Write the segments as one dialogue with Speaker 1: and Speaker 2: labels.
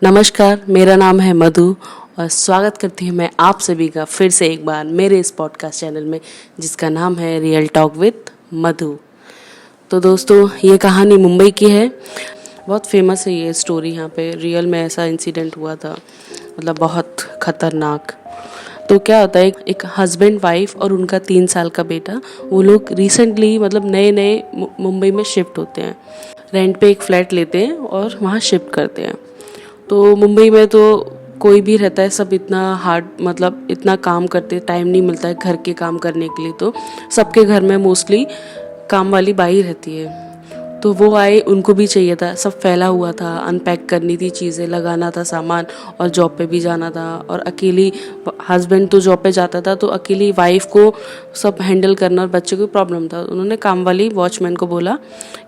Speaker 1: नमस्कार, मेरा नाम है मधु और स्वागत करती हूँ मैं आप सभी का फिर से एक बार मेरे इस पॉडकास्ट चैनल में जिसका नाम है रियल टॉक विद मधु। तो दोस्तों, ये कहानी मुंबई की है। बहुत फेमस है ये स्टोरी। यहाँ पे रियल में ऐसा इंसिडेंट हुआ था, मतलब बहुत खतरनाक। तो क्या होता है, एक हस्बैंड वाइफ और उनका 3 साल का बेटा, वो लोग रिसेंटली मतलब नए नए मुंबई में शिफ्ट होते हैं। रेंट पे एक फ्लैट लेते हैं और वहाँ शिफ्ट करते हैं। तो मुंबई में तो कोई भी रहता है, सब इतना हार्ड मतलब इतना काम करते, टाइम नहीं मिलता है घर के काम करने के लिए। तो सबके घर में मोस्टली काम वाली बाई रहती है। तो वो आए, उनको भी चाहिए था, सब फैला हुआ था, अनपैक करनी थी चीज़ें, लगाना था सामान और जॉब पे भी जाना था। और अकेली हस्बैंड तो जॉब पे जाता था, तो अकेली वाइफ को सब हैंडल करना और बच्चे को प्रॉब्लम था। उन्होंने काम वाली वॉचमैन को बोला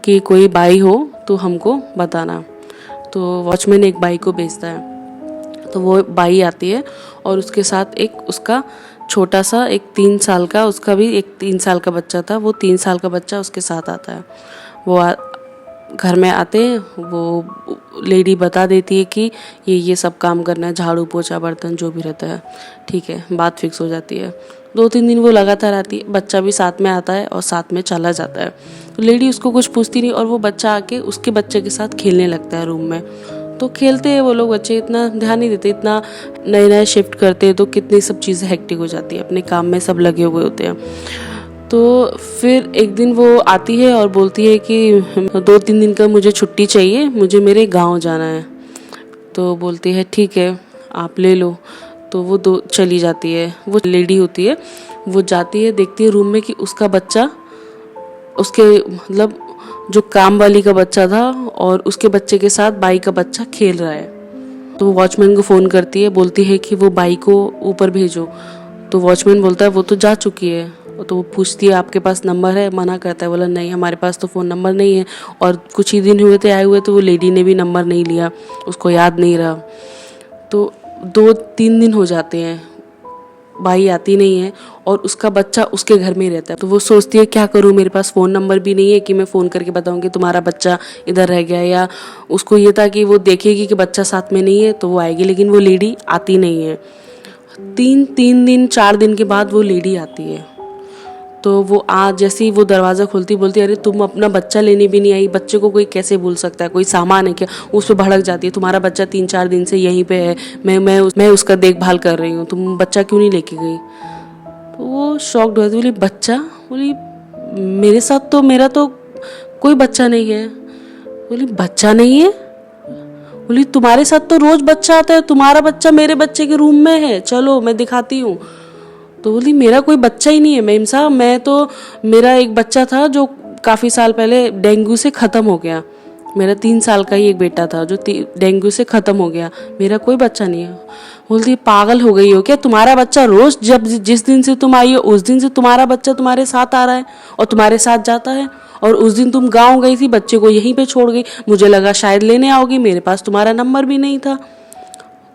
Speaker 1: कि कोई बाई हो तो हमको बताना। तो वॉचमैन एक बाई को भेजता है। तो वो बाई आती है और उसके साथ एक उसका छोटा सा एक 3 साल का, उसका भी एक 3 साल का बच्चा था, वो 3 साल का बच्चा उसके साथ आता है। वो घर में आते हैं, वो लेडी बता देती है कि ये सब काम करना है, झाड़ू पोछा बर्तन जो भी रहता है। ठीक है, बात फिक्स हो जाती है। 2-3 दिन वो लगातार आती है, बच्चा भी साथ में आता है और साथ में चला जाता है। तो लेडी उसको कुछ पूछती नहीं और वो बच्चा आके उसके बच्चे के साथ खेलने लगता है रूम में। तो खेलते हैं वो लोग, बच्चे इतना ध्यान नहीं देते, इतना नए नए शिफ्ट करते हैं तो कितनी सब चीज़ें हेक्टिक हो जाती है, अपने काम में सब लगे हुए होते हैं। तो फिर एक दिन वो आती है और बोलती है कि 2-3 दिन का मुझे छुट्टी चाहिए, मुझे मेरे गांव जाना है। तो बोलती है ठीक है, आप ले लो। तो वो चली जाती है। वो लेडी होती है, वो जाती है, देखती है रूम में कि उसका बच्चा, उसके मतलब जो काम वाली का बच्चा था और उसके बच्चे के साथ बाई का बच्चा खेल रहा है। तो वो वॉचमैन को फ़ोन करती है, बोलती है कि वो बाई को ऊपर भेजो। तो वॉचमैन बोलता है वो तो जा चुकी है। तो वो पूछती है आपके पास नंबर है? मना करता है, बोला नहीं हमारे पास तो फ़ोन नंबर नहीं है। और कुछ ही दिन हुए थे आए हुए, तो वो लेडी ने भी नंबर नहीं लिया, उसको याद नहीं रहा। तो 2-3 दिन हो जाते हैं, बाई आती नहीं है और उसका बच्चा उसके घर में ही रहता है। तो वो सोचती है क्या करूँ, मेरे पास फ़ोन नंबर भी नहीं है कि मैं फ़ोन करके बताऊँ कि तुम्हारा बच्चा इधर रह गया। या उसको ये था कि वो देखेगी कि बच्चा साथ में नहीं है तो वो आएगी, लेकिन वो लेडी आती नहीं है। 4 दिन के बाद वो लेडी आती है। तो वो जैसे ही वो दरवाज़ा खोलती, बोलती अरे तुम अपना बच्चा लेने भी नहीं आई, बच्चे को कोई कैसे भूल सकता है, कोई सामान है क्या? उस पर भड़क जाती है, तुम्हारा बच्चा 3-4 दिन से यहीं पे है, मैं उसका देखभाल कर रही हूँ, तुम बच्चा क्यों नहीं लेके गई? तो वो शॉक्ड हुई, बोली बच्चा? बोली मेरे साथ तो मेरा तो कोई बच्चा नहीं है। बोली बच्चा नहीं है? बोली तुम्हारे साथ तो रोज बच्चा आता है, तुम्हारा बच्चा मेरे बच्चे के रूम में है, चलो मैं दिखाती हूँ। तो बोली मेरा कोई बच्चा ही नहीं है मैम साहब, मैं तो, मेरा एक बच्चा था जो काफ़ी साल पहले डेंगू से ख़त्म हो गया। मेरा 3 साल का ही एक बेटा था जो डेंगू से ख़त्म हो गया, मेरा कोई बच्चा नहीं है। बोलती पागल हो गई हो क्या? तुम्हारा बच्चा रोज़ जब जिस दिन से तुम आई हो उस दिन से तुम्हारा बच्चा तुम्हारे साथ आ रहा है और तुम्हारे साथ जाता है। और उस दिन तुम गाँव गई थी, बच्चे को यहीं पे छोड़ गई, मुझे लगा शायद लेने आओगी, मेरे पास तुम्हारा नंबर भी नहीं था।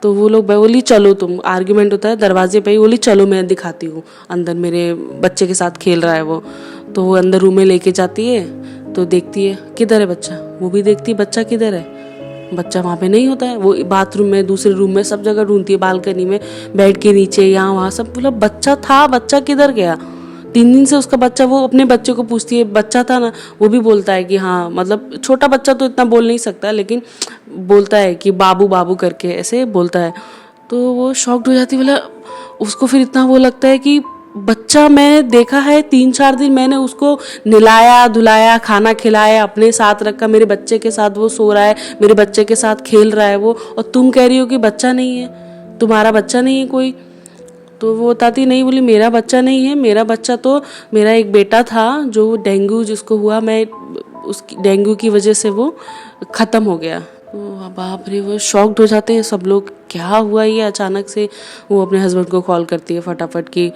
Speaker 1: तो वो लोग बोली चलो, तुम आर्ग्यूमेंट होता है दरवाजे पे ही, बोली चलो मैं दिखाती हूँ, अंदर मेरे बच्चे के साथ खेल रहा है वो। तो वो अंदर रूम में लेके जाती है, तो देखती है किधर है बच्चा, वो भी देखती है बच्चा किधर है, बच्चा वहाँ पे नहीं होता है। वो बाथरूम में, दूसरे रूम में, सब जगह ढूंढती है, बालकनी में, बेड के नीचे, यहाँ वहाँ सब, बोला बच्चा था, बच्चा किधर गया? 3 दिन से उसका बच्चा, वो अपने बच्चे को पूछती है बच्चा था ना, वो भी बोलता है कि हाँ, मतलब छोटा बच्चा तो इतना बोल नहीं सकता लेकिन बोलता है कि बाबू बाबू करके ऐसे बोलता है। तो वो शॉक्ड हो जाती है, बोला उसको फिर इतना वो लगता है कि बच्चा मैं देखा है, 3-4 दिन मैंने उसको नहलाया धुलाया, खाना खिलाया, अपने साथ रखा, मेरे बच्चे के साथ वो सो रहा है, मेरे बच्चे के साथ खेल रहा है वो, और तुम कह रही हो कि बच्चा नहीं है, तुम्हारा बच्चा नहीं है कोई? तो वो बताती नहीं, बोली मेरा बच्चा नहीं है, मेरा बच्चा तो, मेरा एक बेटा था जो डेंगू जिसको हुआ, मैं उसकी डेंगू की वजह से वो ख़त्म हो गया। बाप रे, वो शॉक्ड हो जाते हैं सब लोग, क्या हुआ ये अचानक से। वो अपने हस्बैंड को कॉल करती है फटाफट कि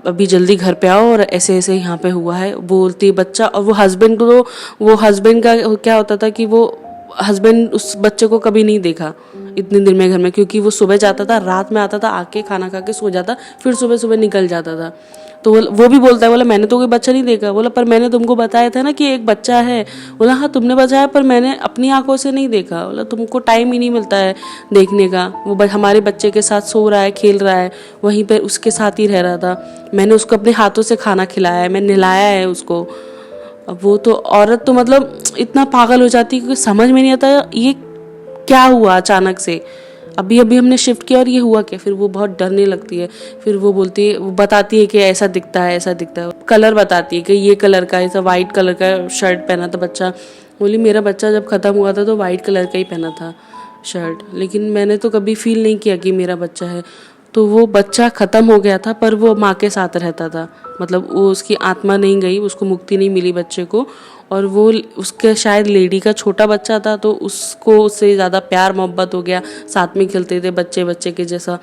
Speaker 1: अभी जल्दी घर पे आओ और ऐसे ऐसे यहाँ पे हुआ है। बोलती है बच्चा, और वो हस्बैंड को, वो हस्बैंड का क्या होता था कि वो हस्बैंड उस बच्चे को कभी नहीं देखा इतने दिन में घर में, क्योंकि वो सुबह जाता था, रात में आता था, आके खाना खा के सो जाता, फिर सुबह सुबह निकल जाता था। तो वो भी बोलता है, बोला मैंने तो कोई बच्चा नहीं देखा। बोला पर मैंने तुमको बताया था ना कि एक बच्चा है। बोला हाँ तुमने बताया, पर मैंने अपनी आंखों से नहीं देखा। बोला तुमको टाइम ही नहीं मिलता है देखने का। वो हमारे बच्चे के साथ सो रहा है, खेल रहा है, वहीं पर उसके साथ ही रह रहा था। मैंने उसको अपने हाथों से खाना खिलाया है, मैंने नहलाया है उसको। अब वो तो औरत तो मतलब इतना पागल हो जाती है क्योंकि समझ में नहीं आता ये क्या हुआ अचानक से। अभी अभी हमने शिफ्ट किया और ये हुआ क्या। फिर वो बहुत डरने लगती है। फिर वो बोलती है, वो बताती है कि ऐसा दिखता है, ऐसा दिखता है। कलर बताती है कि ये कलर का, ऐसा वाइट कलर का शर्ट पहना था बच्चा। बोली मेरा बच्चा जब ख़त्म हुआ था तो वाइट कलर का ही पहना था शर्ट, लेकिन मैंने तो कभी फील नहीं किया कि मेरा बच्चा है। तो वो बच्चा ख़त्म हो गया था पर वो माँ के साथ रहता था। मतलब वो उसकी आत्मा नहीं गई, उसको मुक्ति नहीं मिली बच्चे को। और वो उसके शायद लेडी का छोटा बच्चा था तो उसको उससे ज़्यादा प्यार मोहब्बत हो गया। साथ में खेलते थे बच्चे बच्चे के जैसा,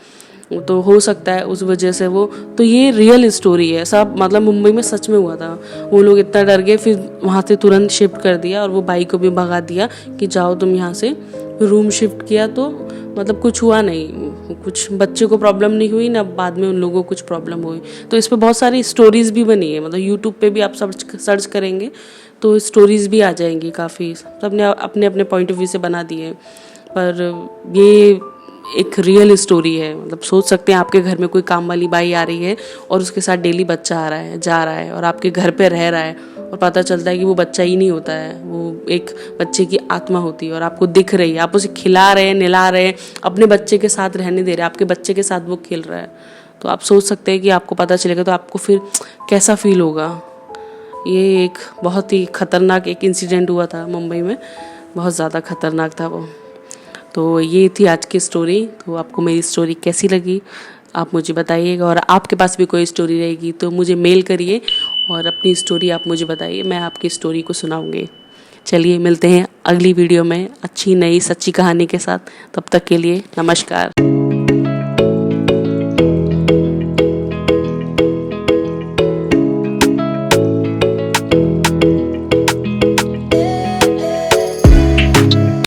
Speaker 1: तो हो सकता है उस वजह से वो। तो ये रियल स्टोरी है सब, मतलब मुंबई में सच में हुआ था। वो लोग इतना डर गए, फिर वहाँ से तुरंत शिफ्ट कर दिया और वो भाई को भी भगा दिया कि जाओ तुम यहाँ से। रूम शिफ्ट किया तो मतलब कुछ हुआ नहीं, कुछ बच्चे को प्रॉब्लम नहीं हुई ना बाद में उन लोगों को कुछ प्रॉब्लम हुई। तो इस पे बहुत सारी स्टोरीज भी बनी है, मतलब यूट्यूब पे भी आप सर्च करेंगे तो स्टोरीज भी आ जाएंगी काफ़ी। सबने अपने अपने पॉइंट ऑफ व्यू से बना दिए, पर ये एक रियल स्टोरी है। मतलब सोच सकते हैं आपके घर में कोई काम वाली बाई आ रही है और उसके साथ डेली बच्चा आ रहा है, जा रहा है और आपके घर पे रह रहा है, और पता चलता है कि वो बच्चा ही नहीं होता है, वो एक बच्चे की आत्मा होती है और आपको दिख रही है। आप उसे खिला रहे हैं, नहला रहे हैं, अपने बच्चे के साथ रहने दे रहे हैं, आपके बच्चे के साथ वो खेल रहा है। तो आप सोच सकते हैं कि आपको पता चलेगा तो आपको फिर कैसा फील होगा। ये एक बहुत ही ख़तरनाक एक इंसिडेंट हुआ था मुंबई में, बहुत ज़्यादा ख़तरनाक था वो। तो ये थी आज की स्टोरी। तो आपको मेरी स्टोरी कैसी लगी आप मुझे बताइएगा, और आपके पास भी कोई स्टोरी रहेगी तो मुझे मेल करिए और अपनी स्टोरी आप मुझे बताइए, मैं आपकी स्टोरी को सुनाऊंगी। चलिए मिलते हैं अगली वीडियो में अच्छी नई सच्ची कहानी के साथ। तब तक के लिए नमस्कार।